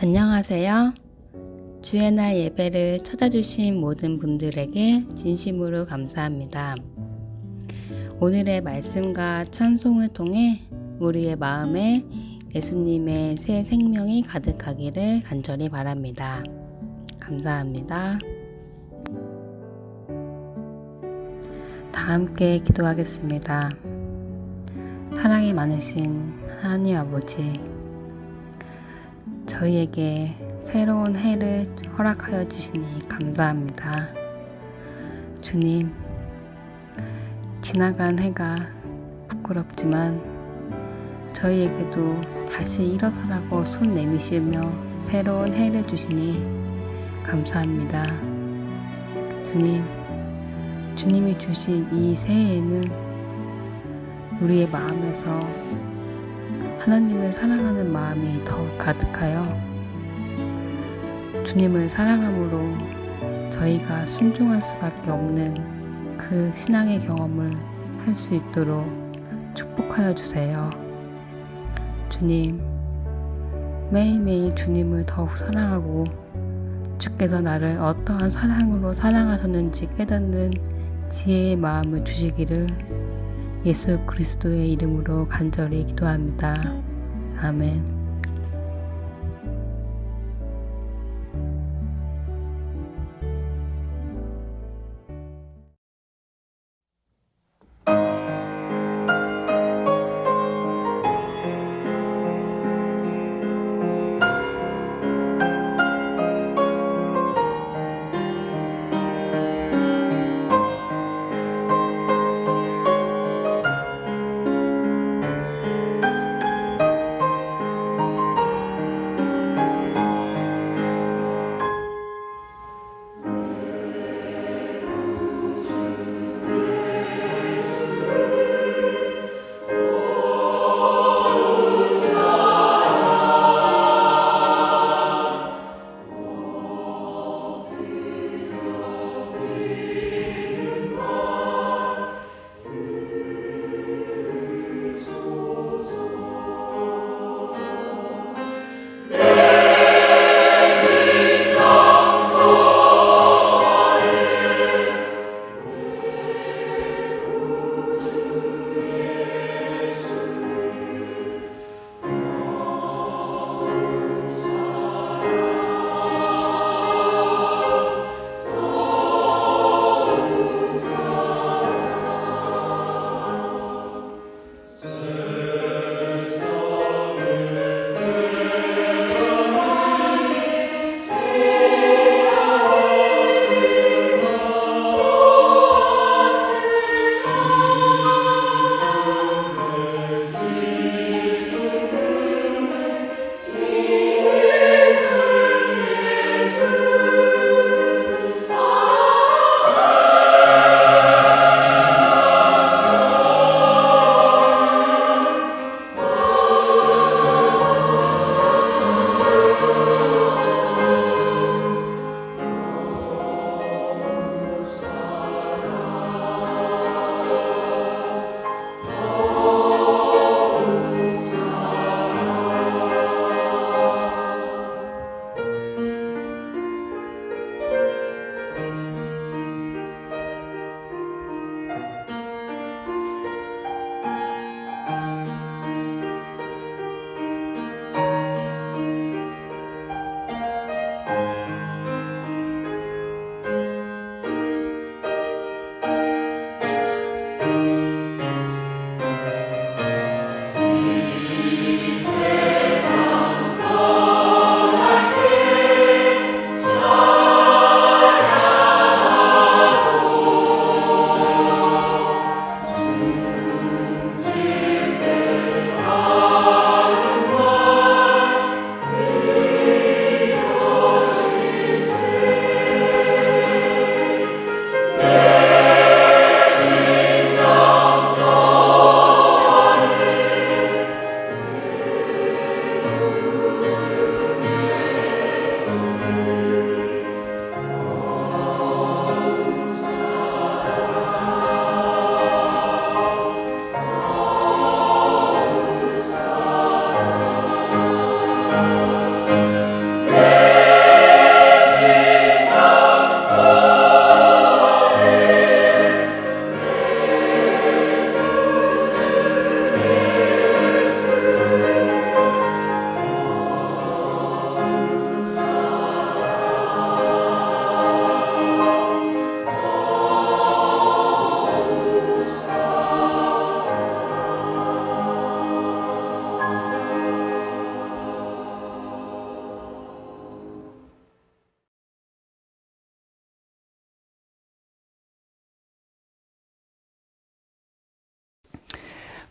안녕하세요. 주의 날 예배를 찾아주신 모든 분들에게 진심으로 감사합니다. 오늘의 말씀과 찬송을 통해 우리의 마음에 예수님의 새 생명이 가득하기를 간절히 바랍니다. 감사합니다. 다 함께 기도하겠습니다. 사랑이 많으신 하나님 아버지, 저희에게 새로운 해를 허락하여 주시니 감사합니다. 주님, 지나간 해가 부끄럽지만 저희에게도 다시 일어서라고 손 내미시며 새로운 해를 주시니 감사합니다. 주님이 주신 이 새해에는 우리의 마음에서 하나님을 사랑하는 마음이 더욱 가득하여 주님을 사랑함으로 저희가 순종할 수밖에 없는 그 신앙의 경험을 할 수 있도록 축복하여 주세요. 주님, 매일매일 주님을 더욱 사랑하고 주께서 나를 어떠한 사랑으로 사랑하셨는지 깨닫는 지혜의 마음을 주시기를 예수 그리스도의 이름으로 간절히 기도합니다. 아멘.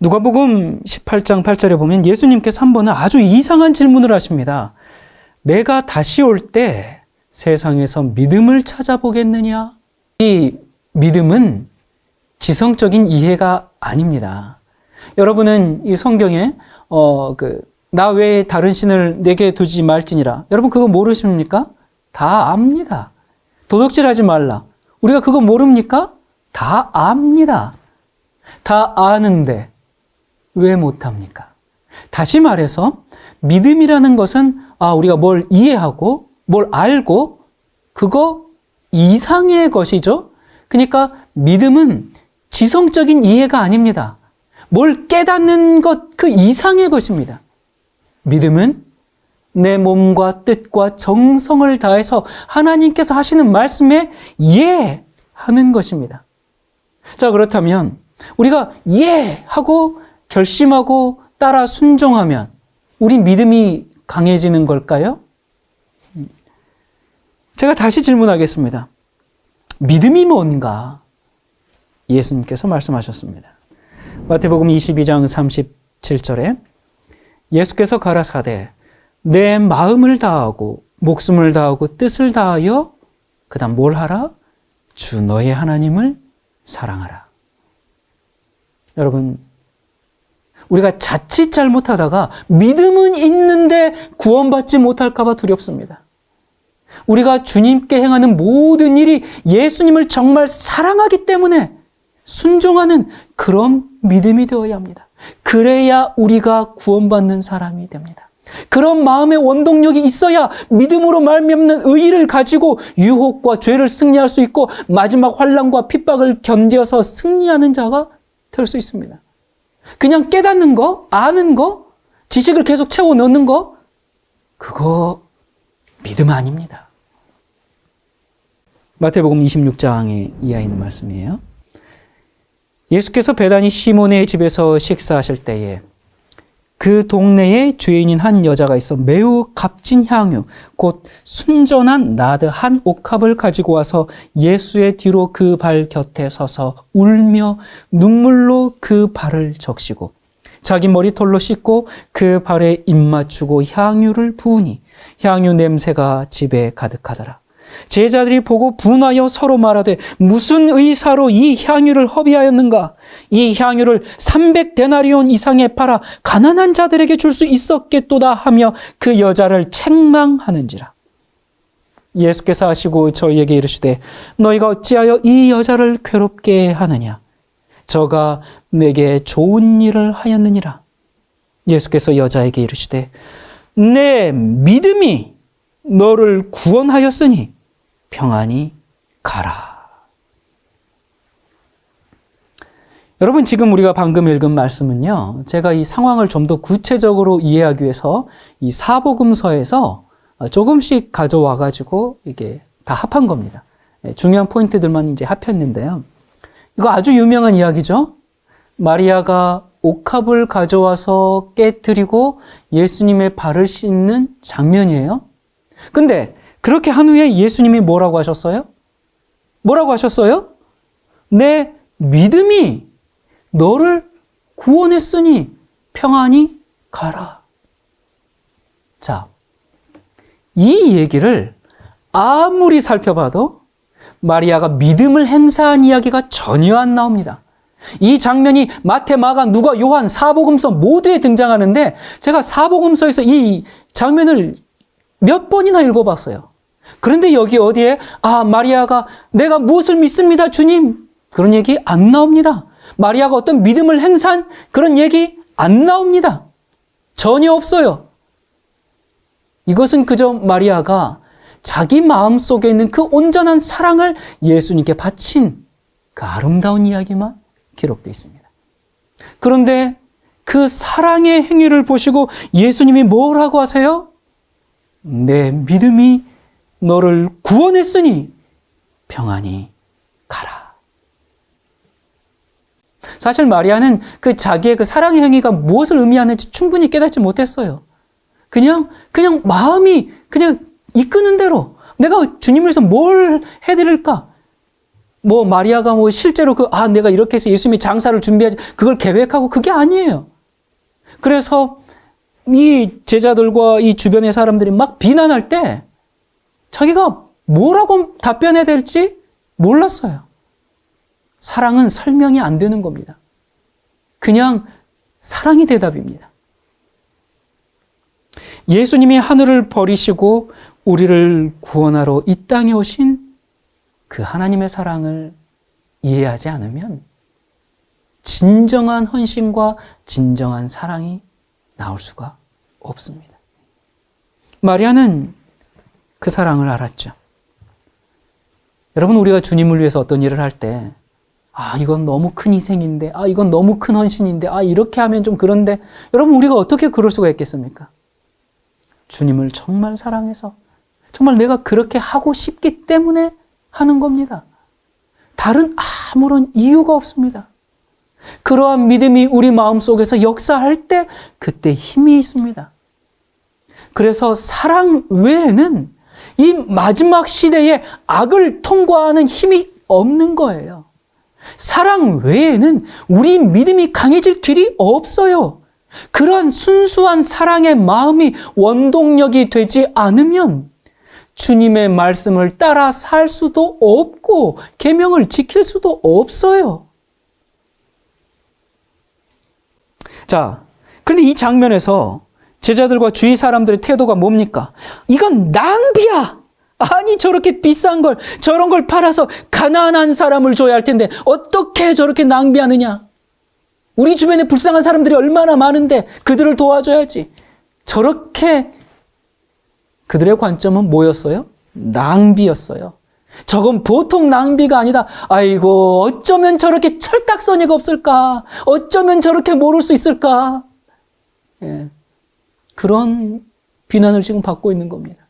누가복음 18장 8절에 보면 예수님께서 한 번은 아주 이상한 질문을 하십니다. 내가 다시 올 때 세상에서 믿음을 찾아보겠느냐? 이 믿음은 지성적인 이해가 아닙니다. 여러분은 이 성경에 나 외에 다른 신을 내게 두지 말지니라. 여러분 그거 모르십니까? 다 압니다. 도둑질하지 말라. 우리가 그거 모릅니까? 다 압니다. 다 아는데 왜 못합니까? 다시 말해서 믿음이라는 것은 우리가 뭘 이해하고 뭘 알고 그거 이상의 것이죠. 그러니까 믿음은 지성적인 이해가 아닙니다. 뭘 깨닫는 것 그 이상의 것입니다. 믿음은 내 몸과 뜻과 정성을 다해서 하나님께서 하시는 말씀에 예하는 것입니다. 자, 그렇다면 우리가 예하고 결심하고 따라 순종하면 우리 믿음이 강해지는 걸까요? 제가 다시 질문하겠습니다. 믿음이 뭔가? 예수님께서 말씀하셨습니다. 마태복음 22장 37절에 예수께서 가라사대 내 마음을 다하고 목숨을 다하고 뜻을 다하여 그 다음 뭘 하라? 주 너의 하나님을 사랑하라. 여러분, 우리가 자칫 잘못하다가 믿음은 있는데 구원받지 못할까 봐 두렵습니다. 우리가 주님께 행하는 모든 일이 예수님을 정말 사랑하기 때문에 순종하는 그런 믿음이 되어야 합니다. 그래야 우리가 구원받는 사람이 됩니다. 그런 마음의 원동력이 있어야 믿음으로 말미암는 의의를 가지고 유혹과 죄를 승리할 수 있고 마지막 환난과 핍박을 견뎌서 승리하는 자가 될 수 있습니다. 그냥 깨닫는 거, 아는 거, 지식을 계속 채워 넣는 거, 그거 믿음 아닙니다. 마태복음 26장에 이하 있는 말씀이에요. 예수께서 베다니 시몬의 집에서 식사하실 때에 그 동네에 죄인인 한 여자가 있어 매우 값진 향유, 곧 순전한 나드 한 옥합을 가지고 와서 예수의 뒤로 그 발 곁에 서서 울며 눈물로 그 발을 적시고 자기 머리털로 씻고 그 발에 입 맞추고 향유를 부으니 향유 냄새가 집에 가득하더라. 제자들이 보고 분하여 서로 말하되 무슨 의사로 이 향유를 허비하였는가? 이 향유를 300데나리온 이상에 팔아 가난한 자들에게 줄 수 있었겠도다 하며 그 여자를 책망하는지라. 예수께서 하시고 저희에게 이르시되 너희가 어찌하여 이 여자를 괴롭게 하느냐? 저가 내게 좋은 일을 하였느니라. 예수께서 여자에게 이르시되 내 믿음이 너를 구원하였으니 평안히 가라. 여러분, 지금 우리가 방금 읽은 말씀은요, 제가 이 상황을 좀 더 구체적으로 이해하기 위해서 이 사복음서에서 조금씩 가져와 가지고 이게 다 합한 겁니다. 중요한 포인트들만 이제 합했는데요. 이거 아주 유명한 이야기죠. 마리아가 옥합을 가져와서 깨뜨리고 예수님의 발을 씻는 장면이에요. 근데 그렇게 한 후에 예수님이 뭐라고 하셨어요? 뭐라고 하셨어요? 내 믿음이 너를 구원했으니 평안히 가라. 자, 이 얘기를 아무리 살펴봐도 마리아가 믿음을 행사한 이야기가 전혀 안 나옵니다. 이 장면이 마태, 마가, 누가, 요한, 사복음서 모두에 등장하는데 제가 사복음서에서 이 장면을 몇 번이나 읽어봤어요. 그런데 여기 어디에 마리아가 내가 무엇을 믿습니다 주님, 그런 얘기 안 나옵니다. 마리아가 어떤 믿음을 행사한 그런 얘기 안 나옵니다. 전혀 없어요. 이것은 그저 마리아가 자기 마음속에 있는 그 온전한 사랑을 예수님께 바친 그 아름다운 이야기만 기록되어 있습니다. 그런데 그 사랑의 행위를 보시고 예수님이 뭐라고 하세요? 내 믿음이 너를 구원했으니 평안히 가라. 사실 마리아는 그 자기의 그 사랑의 행위가 무엇을 의미하는지 충분히 깨닫지 못했어요. 그냥 마음이 그냥 이끄는 대로 내가 주님을 위해서 뭘 해드릴까? 뭐 마리아가 뭐 실제로 내가 이렇게 해서 예수님의 장사를 준비하지 그걸 계획하고 그게 아니에요. 그래서 이 제자들과 이 주변의 사람들이 막 비난할 때 자기가 뭐라고 답변해야 될지 몰랐어요. 사랑은 설명이 안 되는 겁니다. 그냥 사랑이 대답입니다. 예수님이 하늘을 버리시고 우리를 구원하러 이 땅에 오신 그 하나님의 사랑을 이해하지 않으면 진정한 헌신과 진정한 사랑이 나올 수가 없습니다. 마리아는 그 사랑을 알았죠. 여러분, 우리가 주님을 위해서 어떤 일을 할 때 이건 너무 큰 희생인데, 이건 너무 큰 헌신인데, 이렇게 하면 좀 그런데, 여러분, 우리가 어떻게 그럴 수가 있겠습니까? 주님을 정말 사랑해서, 정말 내가 그렇게 하고 싶기 때문에 하는 겁니다. 다른 아무런 이유가 없습니다. 그러한 믿음이 우리 마음속에서 역사할 때 그때 힘이 있습니다. 그래서 사랑 외에는 이 마지막 시대에 악을 통과하는 힘이 없는 거예요. 사랑 외에는 우리 믿음이 강해질 길이 없어요. 그러한 순수한 사랑의 마음이 원동력이 되지 않으면 주님의 말씀을 따라 살 수도 없고 계명을 지킬 수도 없어요. 자, 그런데 이 장면에서 제자들과 주위 사람들의 태도가 뭡니까? 이건 낭비야! 아니, 저렇게 비싼 걸, 저런 걸 팔아서 가난한 사람을 줘야 할 텐데 어떻게 저렇게 낭비하느냐? 우리 주변에 불쌍한 사람들이 얼마나 많은데 그들을 도와줘야지. 저렇게 그들의 관점은 뭐였어요? 낭비였어요. 저건 보통 낭비가 아니다. 아이고, 어쩌면 저렇게 철딱서니가 없을까? 어쩌면 저렇게 모를 수 있을까? 그런 비난을 지금 받고 있는 겁니다.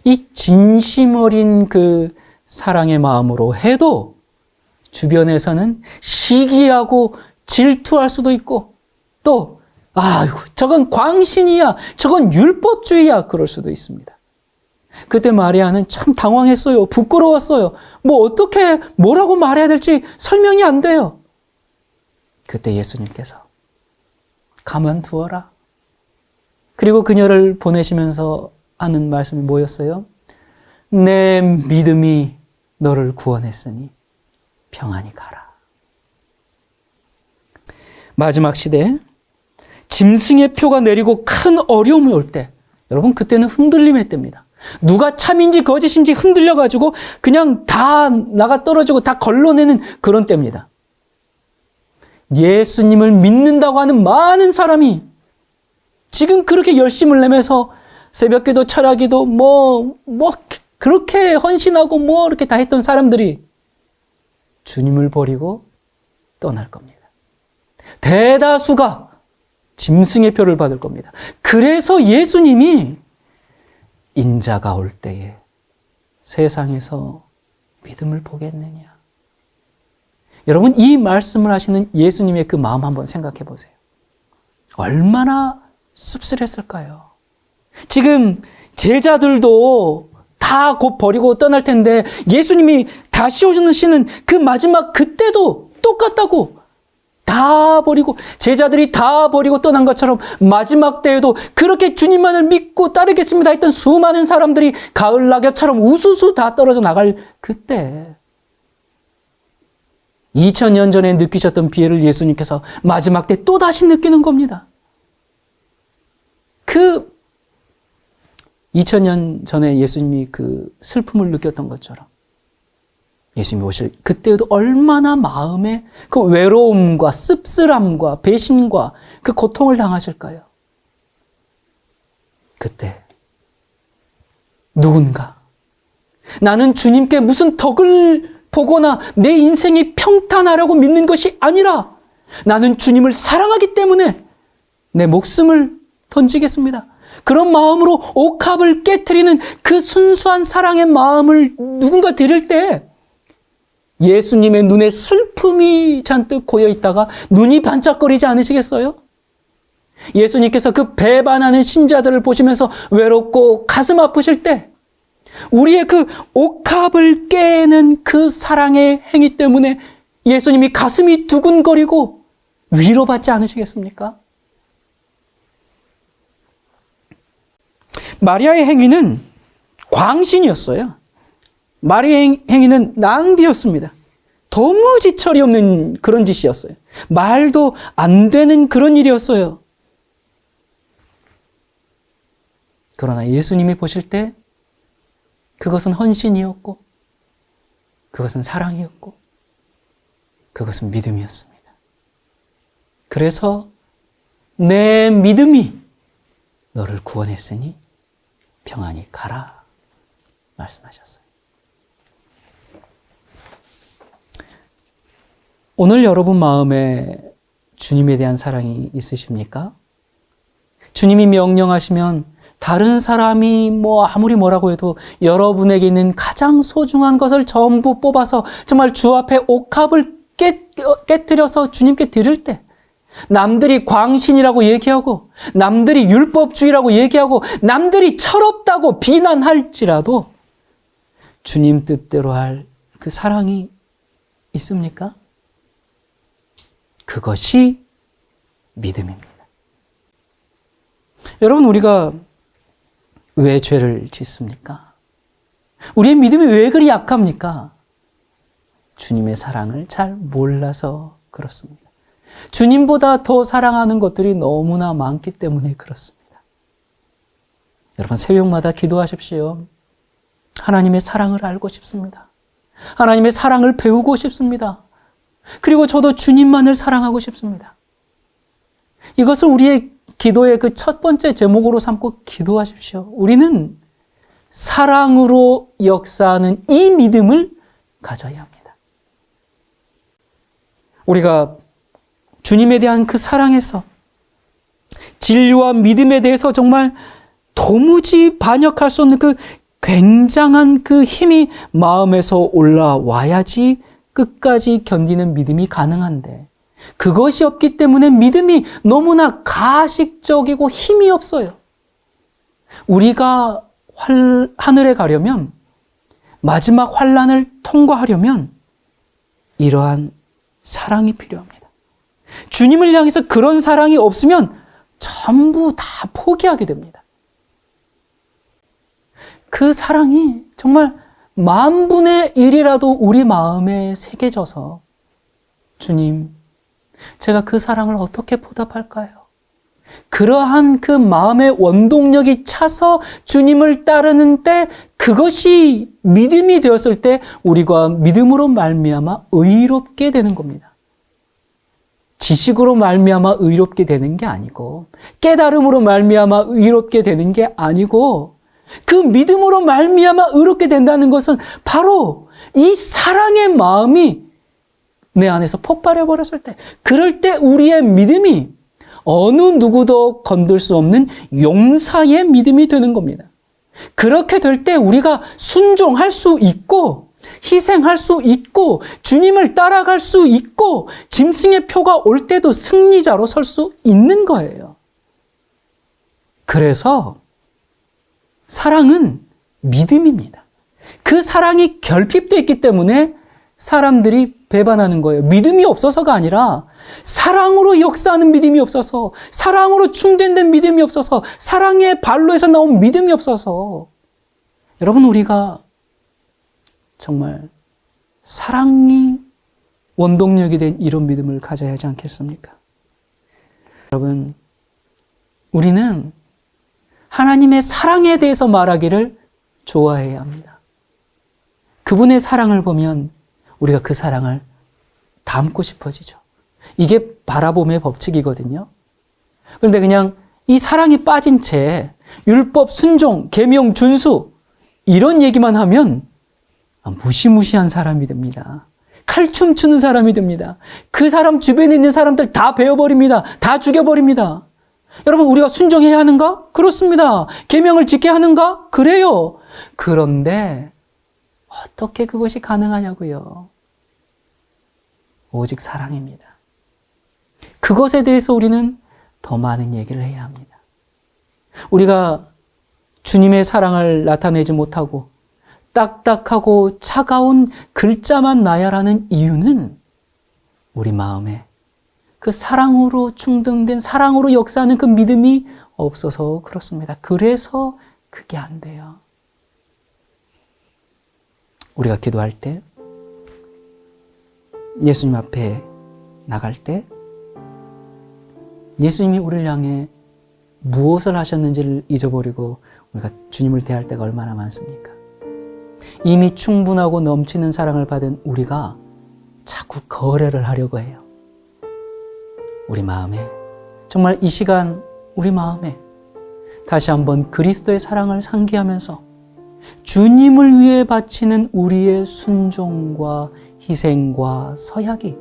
이 진심 어린 그 사랑의 마음으로 해도 주변에서는 시기하고 질투할 수도 있고 또 저건 광신이야, 저건 율법주의야 그럴 수도 있습니다. 그때 마리아는 참 당황했어요. 부끄러웠어요. 어떻게 뭐라고 말해야 될지 설명이 안 돼요. 그때 예수님께서 가만두어라. 그리고 그녀를 보내시면서 하는 말씀이 뭐였어요? 내 믿음이 너를 구원했으니 평안히 가라. 마지막 시대에 짐승의 표가 내리고 큰 어려움이 올 때, 여러분 그때는 흔들림의 때입니다. 누가 참인지 거짓인지 흔들려가지고 그냥 다 나가 떨어지고 다 걸러내는 그런 때입니다. 예수님을 믿는다고 하는 많은 사람이 지금 그렇게 열심을 내면서 새벽기도, 철야기도 그렇게 헌신하고 이렇게 다 했던 사람들이 주님을 버리고 떠날 겁니다. 대다수가 짐승의 표를 받을 겁니다. 그래서 예수님이 인자가 올 때에 세상에서 믿음을 보겠느냐. 여러분, 이 말씀을 하시는 예수님의 그 마음 한번 생각해 보세요. 얼마나 씁쓸했을까요? 지금 제자들도 다 곧 버리고 떠날 텐데 예수님이 다시 오시는 그 마지막 그때도 똑같다고 다 버리고 제자들이 다 버리고 떠난 것처럼 마지막 때에도 그렇게 주님만을 믿고 따르겠습니다 했던 수많은 사람들이 가을 낙엽처럼 우수수 다 떨어져 나갈 그때 2000년 전에 느끼셨던 비애를 예수님께서 마지막 때 또다시 느끼는 겁니다. 2000년 전에 예수님이 그 슬픔을 느꼈던 것처럼 예수님이 오실 그때도 얼마나 마음에 그 외로움과 씁쓸함과 배신과 그 고통을 당하실까요? 그때 누군가 나는 주님께 무슨 덕을 보거나 내 인생이 평탄하려고 믿는 것이 아니라 나는 주님을 사랑하기 때문에 내 목숨을 던지겠습니다. 그런 마음으로 옥합을 깨트리는 그 순수한 사랑의 마음을 누군가 드릴 때 예수님의 눈에 슬픔이 잔뜩 고여 있다가 눈이 반짝거리지 않으시겠어요? 예수님께서 그 배반하는 신자들을 보시면서 외롭고 가슴 아프실 때 우리의 그 옥합을 깨는 그 사랑의 행위 때문에 예수님이 가슴이 두근거리고 위로받지 않으시겠습니까? 마리아의 행위는 광신이었어요. 마리아의 행위는 낭비였습니다. 도무지 철이 없는 그런 짓이었어요. 말도 안 되는 그런 일이었어요. 그러나 예수님이 보실 때 그것은 헌신이었고, 그것은 사랑이었고, 그것은 믿음이었습니다. 그래서 내 믿음이 너를 구원했으니 평안히 가라 말씀하셨어요. 오늘 여러분 마음에 주님에 대한 사랑이 있으십니까? 주님이 명령하시면 다른 사람이 아무리 뭐라고 해도 여러분에게 있는 가장 소중한 것을 전부 뽑아서 정말 주 앞에 옥합을 깨뜨려서 주님께 드릴 때, 남들이 광신이라고 얘기하고, 남들이 율법주의라고 얘기하고, 남들이 철없다고 비난할지라도 주님 뜻대로 할 그 사랑이 있습니까? 그것이 믿음입니다. 여러분, 우리가 왜 죄를 짓습니까? 우리의 믿음이 왜 그리 약합니까? 주님의 사랑을 잘 몰라서 그렇습니다. 주님보다 더 사랑하는 것들이 너무나 많기 때문에 그렇습니다. 여러분, 새벽마다 기도하십시오. 하나님의 사랑을 알고 싶습니다. 하나님의 사랑을 배우고 싶습니다. 그리고 저도 주님만을 사랑하고 싶습니다. 이것을 우리의 기도의 그 첫 번째 제목으로 삼고 기도하십시오. 우리는 사랑으로 역사하는 이 믿음을 가져야 합니다. 우리가 주님에 대한 그 사랑에서 진리와 믿음에 대해서 정말 도무지 반역할 수 없는 그 굉장한 그 힘이 마음에서 올라와야지 끝까지 견디는 믿음이 가능한데, 그것이 없기 때문에 믿음이 너무나 가식적이고 힘이 없어요. 우리가 하늘에 가려면, 마지막 환난을 통과하려면 이러한 사랑이 필요합니다. 주님을 향해서 그런 사랑이 없으면 전부 다 포기하게 됩니다. 그 사랑이 정말 10,000분의 1이라도 우리 마음에 새겨져서, 주님, 제가 그 사랑을 어떻게 보답할까요? 그러한 그 마음의 원동력이 차서 주님을 따르는 때, 그것이 믿음이 되었을 때 우리가 믿음으로 말미암아 의롭게 되는 겁니다. 지식으로 말미암아 의롭게 되는 게 아니고, 깨달음으로 말미암아 의롭게 되는 게 아니고, 그 믿음으로 말미암아 의롭게 된다는 것은 바로 이 사랑의 마음이 내 안에서 폭발해 버렸을 때, 그럴 때 우리의 믿음이 어느 누구도 건들 수 없는 용사의 믿음이 되는 겁니다. 그렇게 될 때 우리가 순종할 수 있고, 희생할 수 있고, 주님을 따라갈 수 있고, 짐승의 표가 올 때도 승리자로 설 수 있는 거예요. 그래서 사랑은 믿음입니다. 그 사랑이 결핍되어 있기 때문에 사람들이 배반하는 거예요. 믿음이 없어서가 아니라 사랑으로 역사하는 믿음이 없어서, 사랑으로 충전된 믿음이 없어서, 사랑의 발로에서 나온 믿음이 없어서. 여러분, 우리가 정말 사랑이 원동력이 된 이런 믿음을 가져야 하지 않겠습니까? 여러분, 우리는 하나님의 사랑에 대해서 말하기를 좋아해야 합니다. 그분의 사랑을 보면 우리가 그 사랑을 담고 싶어지죠. 이게 바라봄의 법칙이거든요. 그런데 그냥 이 사랑이 빠진 채 율법 순종, 계명 준수 이런 얘기만 하면 무시무시한 사람이 됩니다. 칼춤 추는 사람이 됩니다. 그 사람 주변에 있는 사람들 다 베어버립니다. 다 죽여버립니다. 여러분, 우리가 순종해야 하는가? 그렇습니다. 계명을 지켜야 하는가? 그래요. 그런데 어떻게 그것이 가능하냐고요. 오직 사랑입니다. 그것에 대해서 우리는 더 많은 얘기를 해야 합니다. 우리가 주님의 사랑을 나타내지 못하고 딱딱하고 차가운 글자만 나열하는 이유는 우리 마음에 그 사랑으로 충동된, 사랑으로 역사하는 그 믿음이 없어서 그렇습니다. 그래서 그게 안 돼요. 우리가 기도할 때, 예수님 앞에 나갈 때, 예수님이 우리를 향해 무엇을 하셨는지를 잊어버리고 우리가 주님을 대할 때가 얼마나 많습니까? 이미 충분하고 넘치는 사랑을 받은 우리가 자꾸 거래를 하려고 해요. 우리 마음에, 정말 이 시간 우리 마음에 다시 한번 그리스도의 사랑을 상기하면서 주님을 위해 바치는 우리의 순종과 희생과 서약이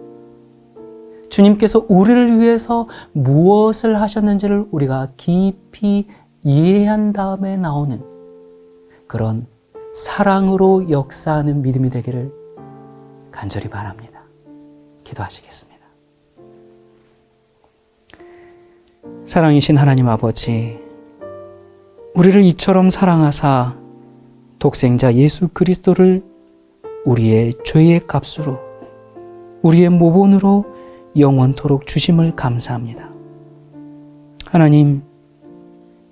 주님께서 우리를 위해서 무엇을 하셨는지를 우리가 깊이 이해한 다음에 나오는 그런 사랑으로 역사하는 믿음이 되기를 간절히 바랍니다. 기도하시겠습니다. 사랑이신 하나님 아버지, 우리를 이처럼 사랑하사 독생자 예수 그리스도를 우리의 죄의 값으로, 우리의 모본으로 영원토록 주심을 감사합니다. 하나님,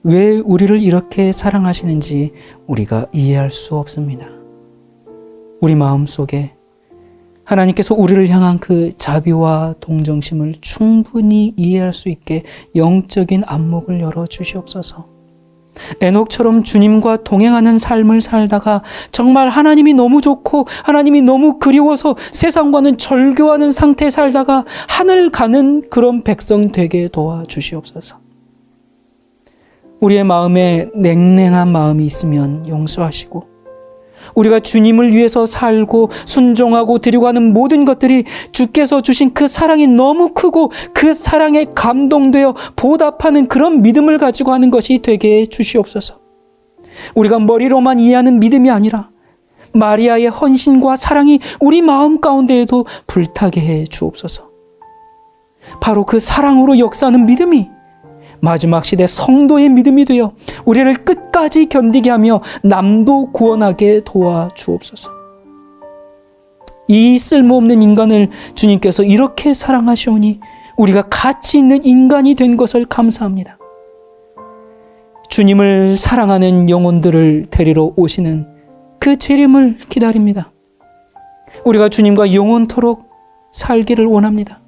왜 우리를 이렇게 사랑하시는지 우리가 이해할 수 없습니다. 우리 마음속에 하나님께서 우리를 향한 그 자비와 동정심을 충분히 이해할 수 있게 영적인 안목을 열어 주시옵소서. 에녹처럼 주님과 동행하는 삶을 살다가 정말 하나님이 너무 좋고 하나님이 너무 그리워서 세상과는 절교하는 상태에 살다가 하늘 가는 그런 백성 되게 도와주시옵소서. 우리의 마음에 냉랭한 마음이 있으면 용서하시고, 우리가 주님을 위해서 살고 순종하고 드리고 하는 모든 것들이 주께서 주신 그 사랑이 너무 크고 그 사랑에 감동되어 보답하는 그런 믿음을 가지고 하는 것이 되게 해 주시옵소서. 우리가 머리로만 이해하는 믿음이 아니라 마리아의 헌신과 사랑이 우리 마음 가운데에도 불타게 해 주옵소서. 바로 그 사랑으로 역사하는 믿음이 마지막 시대 성도의 믿음이 되어 우리를 끝까지 견디게 하며 남도 구원하게 도와주옵소서. 이 쓸모없는 인간을 주님께서 이렇게 사랑하시오니 우리가 가치 있는 인간이 된 것을 감사합니다. 주님을 사랑하는 영혼들을 데리러 오시는 그 재림을 기다립니다. 우리가 주님과 영원토록 살기를 원합니다.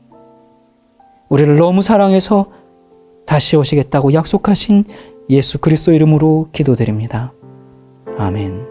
우리를 너무 사랑해서 다시 오시겠다고 약속하신 예수 그리스도 이름으로 기도드립니다. 아멘.